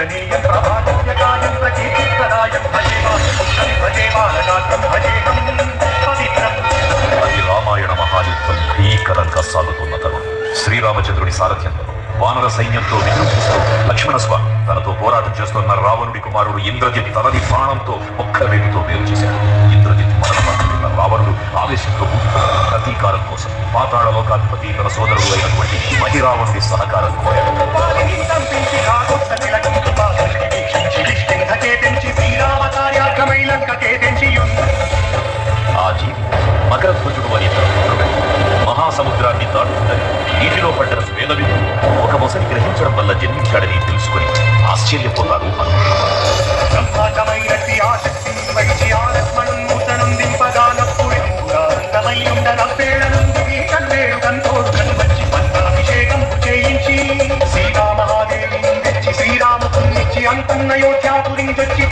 పూజనీయం ప్రభాదివ్యకాయం ప్రకీర్తిప్రదాయం భజేమానగాత్రం భజేహం పవిత్రం. అది రామాయణ మహాయుద్ధం భీకరంగా సాగుతున్న తరుణం. శ్రీరామచంద్రుడి సారథ్యంలో వానర సైన్యంతో విజృంభిస్తూ లక్ష్మణస్వామి తనతో పోరాటం చేస్తున్న రావణుడి కుమారుడు ఇంద్రజిత్ తనని బాణంతో ఒక్క వేటుతో వేరు చేశాడు. ఇంద్రజిత్ మరణపడుతున్న రావణుడు ఆవేశంతో ప్రతీకారం కోసం పాతాళ లోకాధిపతి తన సోదరుడు అయినటువంటి మహిరావణుడి సహకారం కోరాడు. ఆ జీవి మకరధ్వజుడు అని మహాసముద్రాన్ని దాటుతుందని నీటిలో పడ్డ వేదవిధుడు ఒక మొసలి గ్రహించడం వల్ల జన్మించాడని తెలుసుకుని ఆశ్చర్యపోతారు శ్రీరామహాదేవిని తెచ్చి శ్రీరామపుణ్ణిచ్చి అంతన్నయోధ్యాపురిని తెచ్చి